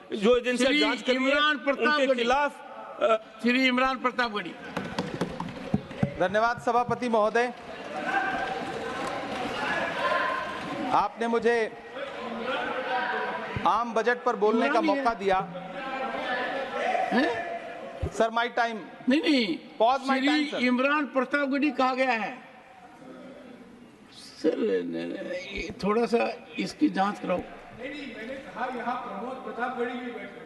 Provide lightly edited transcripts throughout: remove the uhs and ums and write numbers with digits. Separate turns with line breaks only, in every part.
जो एजेंसियां जांच कर रही हैं उनके खिलाफ
श्री इमरान प्रतापगढ़ी।
धन्यवाद सभापति महोदय, आपने मुझे आम बजट पर बोलने का मौका दिया। Sir my time.
नहीं,
pause my time sir.
Shri Imran Pratapgarhi कहा गया है सर, थोड़ा सा इसकी जांच कराओ।
मैंने कहा यहाँ प्रमोद प्रतापगढ़ी भी बैठे।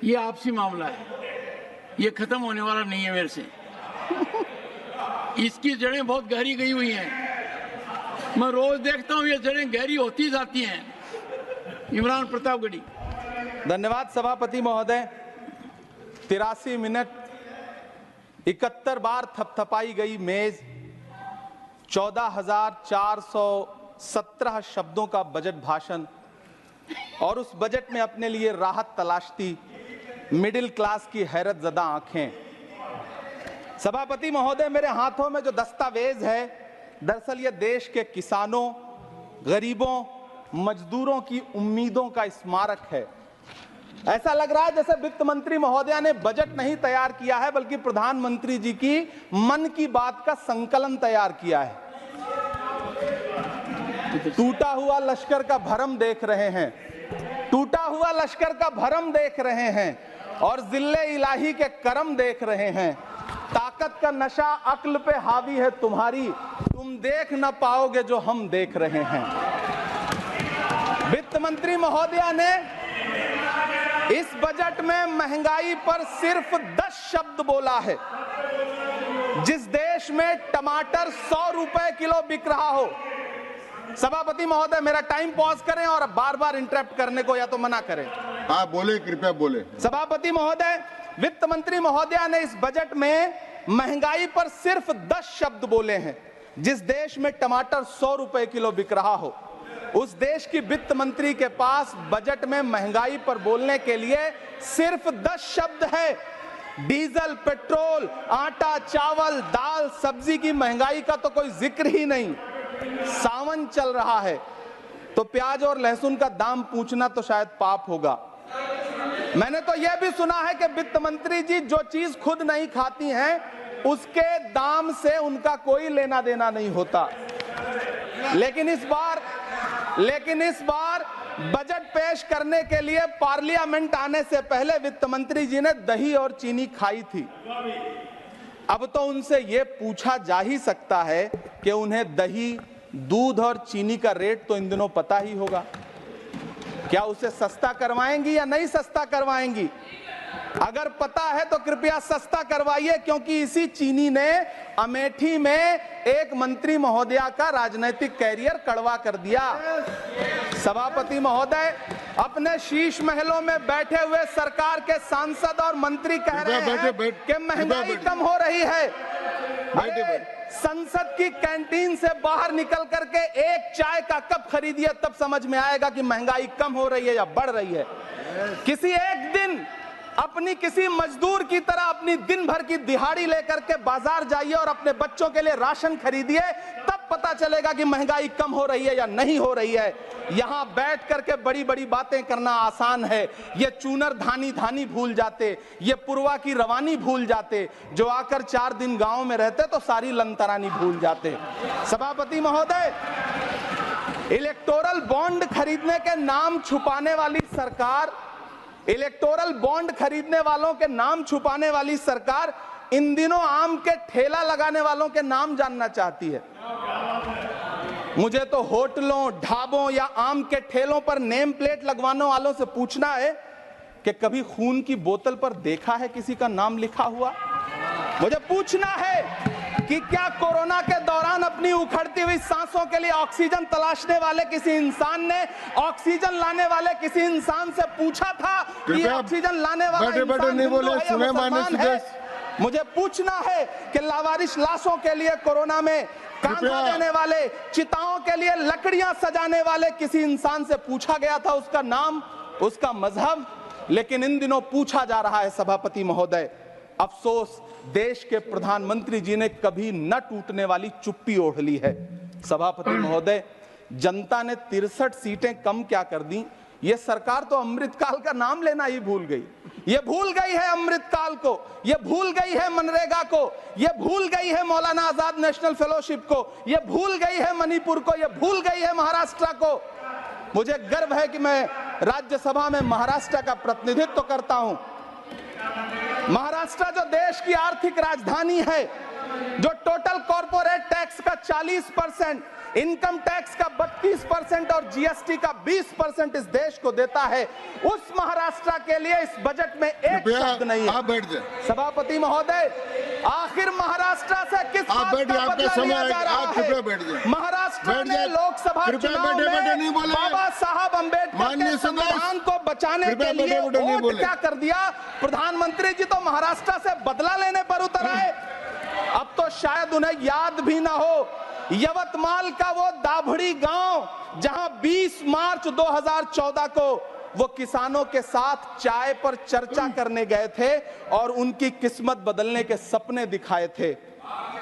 ये आपसी मामला है, ये खत्म होने वाला नहीं है मेरे से। इसकी जड़ें बहुत गहरी गई हुई हैं, मैं रोज देखता हूँ ये जड़ें गहरी होती जाती हैं। इमरान प्रतापगढ़ी।
धन्यवाद सभापति महोदय। 83 मिनट 71 बार थपथपाई गई मेज, 14,417 शब्दों का बजट भाषण और उस बजट में अपने लिए राहत तलाशती मिडिल क्लास की हैरतजदा आंखें। सभापति महोदय, मेरे हाथों में जो दस्तावेज है दरअसल ये देश के किसानों, गरीबों, मजदूरों की उम्मीदों का स्मारक है। ऐसा लग रहा है जैसे वित्त मंत्री महोदया ने बजट नहीं तैयार किया है बल्कि प्रधानमंत्री जी की मन की बात का संकलन तैयार किया है। टूटा हुआ लश्कर का भरम देख रहे हैं, टूटा हुआ लश्कर का भरम देख रहे हैं और जिल्ले इलाही के करम देख रहे हैं। ताकत का नशा अक्ल पे हावी है तुम्हारी, तुम देख न पाओगे जो हम देख रहे हैं। वित्त मंत्री महोदया ने इस बजट में महंगाई पर सिर्फ 10 शब्द बोला है। जिस देश में टमाटर 100 रुपए किलो बिक रहा हो। सभापति महोदय, मेरा टाइम पॉज करें और बार बार इंटरप्ट करने को या तो मना करें।
हाँ बोले, कृपया बोले।
सभापति महोदय, वित्त मंत्री महोदया ने इस बजट में महंगाई पर सिर्फ 10 शब्द बोले हैं। जिस देश में टमाटर 100 रुपए किलो बिक रहा हो, उस देश की वित्त मंत्री के पास बजट में महंगाई पर बोलने के लिए सिर्फ 10 शब्द है। डीजल, पेट्रोल, आटा, चावल, दाल, सब्जी की महंगाई का तो कोई जिक्र ही नहीं। सावन चल रहा है तो प्याज और लहसुन का दाम पूछना तो शायद पाप होगा। मैंने तो यह भी सुना है कि वित्त मंत्री जी जो चीज खुद नहीं खाती हैं उसके दाम से उनका कोई लेना देना नहीं होता। लेकिन इस बार बजट पेश करने के लिए पार्लियामेंट आने से पहले वित्त मंत्री जी ने दही और चीनी खाई थी। अब तो उनसे यह पूछा जा ही सकता है कि उन्हें दही, दूध और चीनी का रेट तो इन दिनों पता ही होगा। क्या उसे सस्ता करवाएंगी या नहीं सस्ता करवाएंगी? अगर पता है तो कृपया सस्ता करवाइए, क्योंकि इसी चीनी ने अमेठी में एक मंत्री महोदया का राजनीतिक कैरियर कड़वा कर दिया। सभापति महोदय, अपने शीश महलों में बैठे हुए सरकार के सांसद और मंत्री कह रहे हैं कि महंगाई कम हो रही है। संसद की कैंटीन से बाहर निकल करके एक चाय का कप खरीदिए, तब समझ में आएगा कि महंगाई कम हो रही है या बढ़ रही है। किसी एक दिन अपनी किसी मजदूर की तरह अपनी दिन भर की दिहाड़ी लेकर के बाजार जाइए और अपने बच्चों के लिए राशन खरीदिए, तब पता चलेगा कि महंगाई कम हो रही है या नहीं हो रही है। यहां बैठ करके बड़ी बड़ी बातें करना आसान है। ये चूनर धानी धानी भूल जाते, ये पुरवा की रवानी भूल जाते, जो आकर 4 दिन गांव में रहते तो सारी लंतरानी भूल जाते। सभापति महोदय, इलेक्टोरल बॉन्ड खरीदने के नाम छुपाने वाली सरकार, इलेक्टोरल बॉन्ड खरीदने वालों के नाम छुपाने वाली सरकार इन दिनों आम के ठेला लगाने वालों के नाम जानना चाहती है। मुझे तो होटलों, ढाबों या आम के ठेलों पर नेम प्लेट लगवाने वालों से पूछना है कि कभी खून की बोतल पर देखा है किसी का नाम लिखा हुआ? मुझे पूछना है कि क्या कोरोना के दौरान अपनी उखड़ती हुई सांसों के लिए ऑक्सीजन तलाशने वाले किसी इंसान ने ऑक्सीजन लाने वाले किसी इंसान से पूछा था कि ऑक्सीजन लाने वाला इंसान हिंदू है? मुझे पूछना है कि लावारिश लाशों के लिए कोरोना में कांधा देने वाले, चिताओं के लिए लकड़ियां सजाने वाले किसी इंसान से पूछा गया था उसका नाम, उसका मजहब? लेकिन इन दिनों पूछा जा रहा है। सभापति महोदय, अफसोस देश के प्रधानमंत्री जी ने कभी न टूटने वाली चुप्पी ओढ़ ली है। सभापति महोदय, जनता ने 63 सीटें कम क्या कर दी, ये सरकार तो अमृतकाल का नाम लेना ही भूल गई। ये भूल गई है अमृतकाल को, ये भूल गई है मनरेगा को, ये भूल गई है मौलाना आजाद नेशनल फेलोशिप को, ये भूल गई है मणिपुर को, ये भूल गई है महाराष्ट्र को। मुझे गर्व है कि मैं राज्यसभा में महाराष्ट्र का प्रतिनिधित्व करता हूं। महाराष्ट्र जो देश की आर्थिक राजधानी है, जो टोटल कॉर्पोरेट टैक्स का 40%, इनकम टैक्स का 32% और जीएसटी का 20% इस देश को देता है, उस महाराष्ट्र के लिए इस बजट में एक शब्द नहीं है।
आप बैठ जाए
सभापति महोदय, आखिर महाराष्ट्र से किस बात का बदला लिया जा रहा है? महाराष्ट्र में लोकसभा चुनाव में बाबा साहब अम्बेडकर के संविधान को बचाने के लिए वोट क्या कर दिया? प्रधानमंत्री जी तो महाराष्ट्र से बदला लेने पर उतर आए। अब तो शायद उन्हें याद भी ना हो यवतमाल का वो दाभड़ी गांव जहां 20 मार्च 2014 को वो किसानों के साथ चाय पर चर्चा करने गए थे और उनकी किस्मत बदलने के सपने दिखाए थे।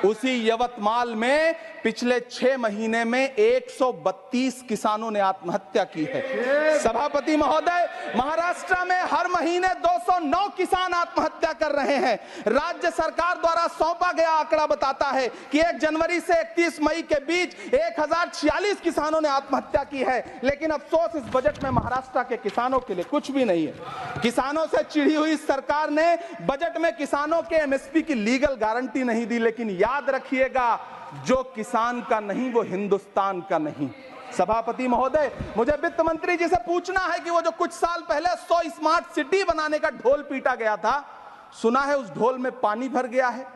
उसी यवतमाल में पिछले 6 महीने में 132 किसानों ने आत्महत्या की है। सभापति महोदय, महाराष्ट्र में हर महीने 209 किसान आत्महत्या कर रहे हैं। राज्य सरकार द्वारा सौंपा गया आंकड़ा बताता है कि 1 जनवरी से 31 मई के बीच 1046 किसानों ने आत्महत्या की है। लेकिन अफसोस, इस बजट में महाराष्ट्र के किसानों के लिए कुछ भी नहीं है। किसानों से चिढ़ी हुई सरकार ने बजट में किसानों के एमएसपी की लीगल गारंटी नहीं दी। लेकिन याद रखिएगा, जो किसान का नहीं वो हिंदुस्तान का नहीं। सभापति महोदय, मुझे वित्त मंत्री जी से पूछना है कि वो जो कुछ साल पहले 100 स्मार्ट सिटी बनाने का ढोल पीटा गया था, सुना है उस ढोल में पानी भर गया है,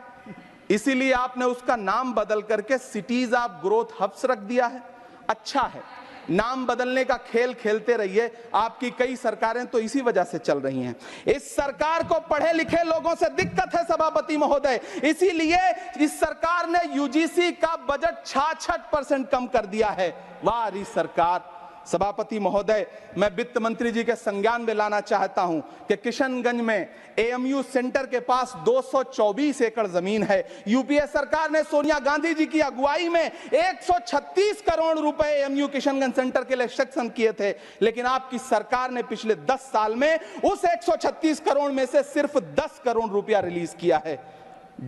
इसीलिए आपने उसका नाम बदल करके सिटीज ऑफ ग्रोथ हब्स रख दिया है। अच्छा है, नाम बदलने का खेल खेलते रहिए। आपकी कई सरकारें तो इसी वजह से चल रही हैं। इस सरकार को पढ़े लिखे लोगों से दिक्कत है सभापति महोदय, इसीलिए इस सरकार ने यूजीसी का बजट 66% कम कर दिया है। वाह री सरकार। सभापति महोदय, मैं वित्त मंत्री जी के संज्ञान में लाना चाहता हूं कि किशनगंज में एएमयू सेंटर के पास 224 एकड़ जमीन है। यूपीए सरकार ने सोनिया गांधी जी की अगुवाई में 136 करोड़ रुपए एएमयू किशनगंज सेंटर के लिए सेक्शन किए थे। लेकिन आपकी सरकार ने पिछले 10 साल में उस 136 करोड़ में से सिर्फ 10 करोड़ रुपया रिलीज किया है।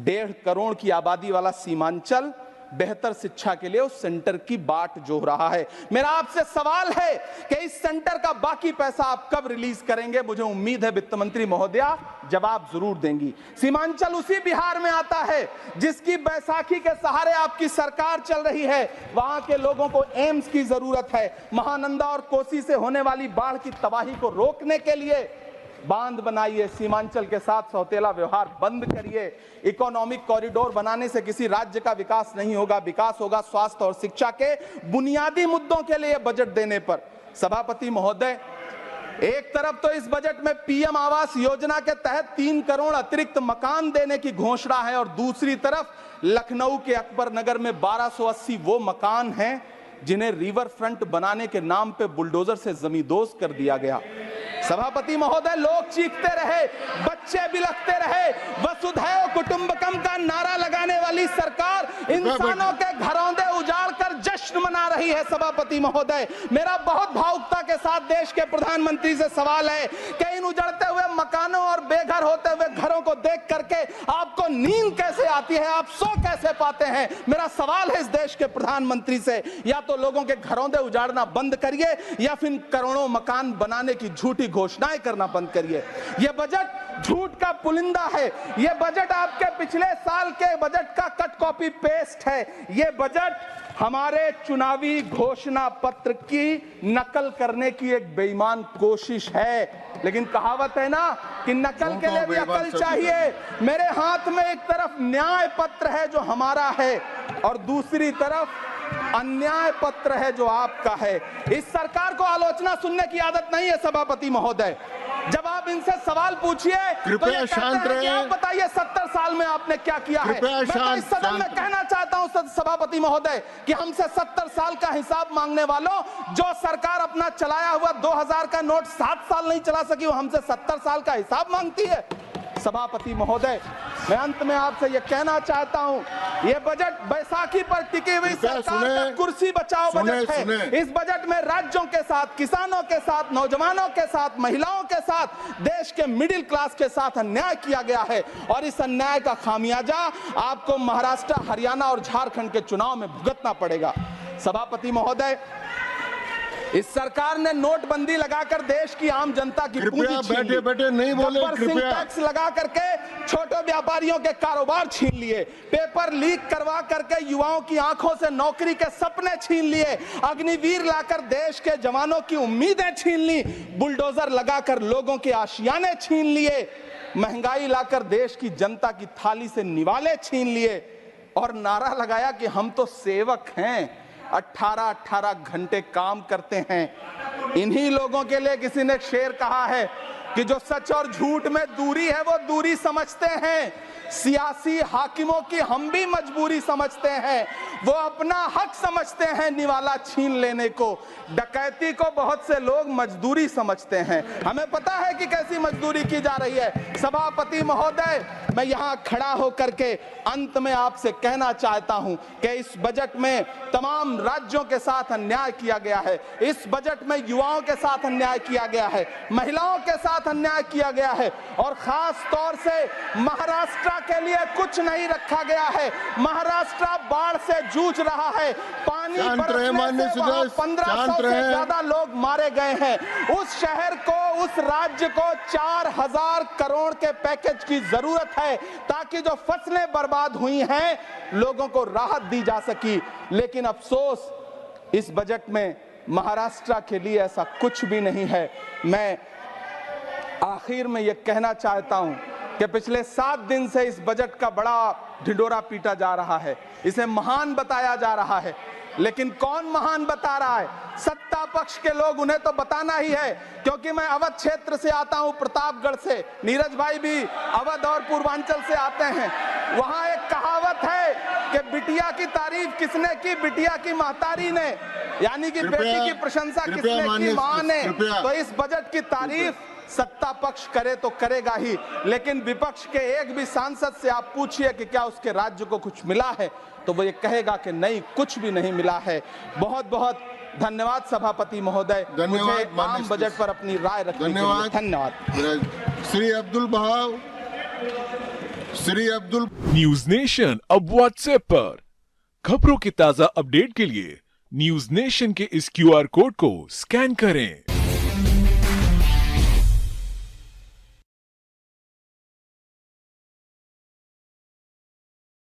1.5 करोड़ की आबादी वाला सीमांचल बेहतर शिक्षा के लिए उस सेंटर की बाट जोह रहा है। मेरा आपसे सवाल है कि इस सेंटर का बाकी पैसा आप कब रिलीज करेंगे? मुझे उम्मीद है वित्त मंत्री महोदया जवाब जरूर देंगी। सीमांचल उसी बिहार में आता है जिसकी बैसाखी के सहारे आपकी सरकार चल रही है। वहां के लोगों को एम्स की जरूरत है। महानंदा और कोसी से होने वाली बाढ़ की तबाही को रोकने के लिए बांध बनाइए, सीमांचल के साथ सौतेला व्यवहार बंद करिए। इकोनॉमिक कॉरिडोर बनाने से किसी राज्य का विकास नहीं होगा, विकास होगा स्वास्थ्य और शिक्षा के बुनियादी मुद्दों के लिए बजट देने पर। सभापति महोदय, एक तरफ तो इस बजट में पीएम आवास योजना के तहत 3 करोड़ अतिरिक्त मकान देने की घोषणा है और दूसरी तरफ लखनऊ के अकबर नगर में 1280 वो मकान हैं जिन्हें रिवर फ्रंट बनाने के नाम पे बुलडोजर से जमींदोज कर दिया गया। सभापति महोदय, लोग चीखते रहे, बच्चे बिलखते रहे, वसुधैव कुटुंबकम का नारा लगाने वाली सरकार इंसानों के घरौंदे उजाड़ कर जश्न मना रही है। सभापति महोदय, मेरा बहुत भावुकता के साथ देश के प्रधानमंत्री से सवाल है कि इन उजड़ते हुए मकानों और बेघर होते हुए घरों को देख करके आपको नींद कैसे आती है, आप सो कैसे पाते हैं? मेरा सवाल है इस देश के प्रधानमंत्री से, या तो लोगों के घरौंदे उजाड़ना बंद करिए या फिर करोड़ों मकान बनाने की झूठी घोषणाएं करना बंद करिए। यह बजट झूठ का पुलिंदा है। यह बजट आपके पिछले साल के बजट का कट कॉपी पेस्ट है। यह बजट हमारे चुनावी घोषणा पत्र की नकल करने की एक बेईमान कोशिश है। लेकिन कहावत है ना कि नकल के लिए भी अकल चाहिए। मेरे हाथ में एक तरफ न्याय पत्र है जो हमारा है और दूसरी तरफ अन्याय पत्र है जो आपका है। इस सरकार को आलोचना सुनने की आदत नहीं है सभापति महोदय। जब आप इनसे सवाल पूछिए तो ये कहते हैं कि आप बताइए 70 साल में आपने क्या किया है। मैं तो इस सदन में कहना चाहता हूं सभापति महोदय कि हमसे 70 साल का हिसाब मांगने वालों, जो सरकार अपना चलाया हुआ 2000 का नोट 7 साल नहीं चला सकी, वो हमसे 70 साल का हिसाब मांगती है। सभापति महोदय, मैं अंत में आपसे यह कहना चाहता हूं, यह बजट बैसाखी पर टिकी हुई सरकार का कुर्सी बचाओ बजट है। इस बजट में राज्यों के साथ, किसानों के साथ, नौजवानों के साथ, महिलाओं के साथ, देश के मिडिल क्लास के साथ अन्याय किया गया है और इस अन्याय का खामियाजा आपको महाराष्ट्र, हरियाणा और झारखंड के चुनाव में भुगतना पड़ेगा। सभापति महोदय, इस सरकार ने नोटबंदी लगाकर देश की आम जनता की पूंजी छीन ली।
बैठे नहीं बोले, कृपया।
टैक्स लगा करके छोटे व्यापारियों के कारोबार छीन लिए, पेपर लीक करवा करके युवाओं की आंखों से नौकरी के सपने छीन लिए, अग्निवीर लाकर देश के जवानों की उम्मीदें छीन ली, बुलडोजर लगाकर लोगों के आशियाने छीन लिए, महंगाई लाकर देश की जनता की थाली से निवाले छीन लिए और नारा लगाया कि हम तो सेवक हैं, 18-18 घंटे काम करते हैं। इन्हीं लोगों के लिए किसी ने शेर कहा है कि जो सच और झूठ में दूरी है वो दूरी समझते हैं, सियासी हाकिमों की हम भी मजबूरी समझते हैं, वो अपना हक समझते हैं निवाला छीन लेने को, डकैती को बहुत से लोग मजदूरी समझते हैं। हमें पता है कि कैसी मजदूरी की जा रही है। सभापति महोदय, मैं यहाँ खड़ा होकर के अंत में आपसे कहना चाहता हूं कि इस बजट में तमाम राज्यों के साथ अन्याय किया गया है, इस बजट में युवाओं के साथ अन्याय किया गया है, महिलाओं के साथ अन्याय किया गया है और खास तौर से महाराष्ट्र के लिए कुछ नहीं रखा गया है। महाराष्ट्र बाढ़ से जूझ रहा है, पानी बरसने से वहां 1500 से ज्यादा लोग मारे गए हैं। उस शहर को, उस राज्य को 4000 करोड़ के पैकेज की जरूरत है ताकि जो फसलें बर्बाद हुई हैं लोगों को राहत दी जा सकी। लेकिन अफसोस, इस बजट में महाराष्ट्र के लिए ऐसा कुछ भी नहीं है। मैं आखिर में यह कहना चाहता हूं कि पिछले 7 दिन से इस बजट का बड़ा ढिंढोरा पीटा जा रहा है, इसे महान बताया जा रहा है, लेकिन कौन महान बता रहा है? सत्ता पक्ष के लोग, उन्हें तो बताना ही है, क्योंकि मैं अवध क्षेत्र से आता हूं, प्रतापगढ़ से, नीरज भाई भी अवध और पूर्वांचल से आते हैं। वहां एक कहावत है कि बिटिया की तारीफ किसने की? बिटिया की महतारी ने, यानी कि बेटी की प्रशंसा किसने की? मां ने। तो इस बजट की तारीफ सत्ता पक्ष करे तो करेगा ही, लेकिन विपक्ष के एक भी सांसद से आप पूछिए कि क्या उसके राज्य को कुछ मिला है, तो वो ये कहेगा कि नहीं, कुछ भी नहीं मिला है। बहुत बहुत धन्यवाद सभापति महोदय, मुझे आम बजट पर अपनी राय रखने के लिए धन्यवाद।
श्री अब्दुल बहाव, श्री अब्दुल।
न्यूज नेशन अब व्हाट्सएप पर खबरों की ताजा अपडेट के लिए न्यूज नेशन के इस QR कोड को स्कैन करें।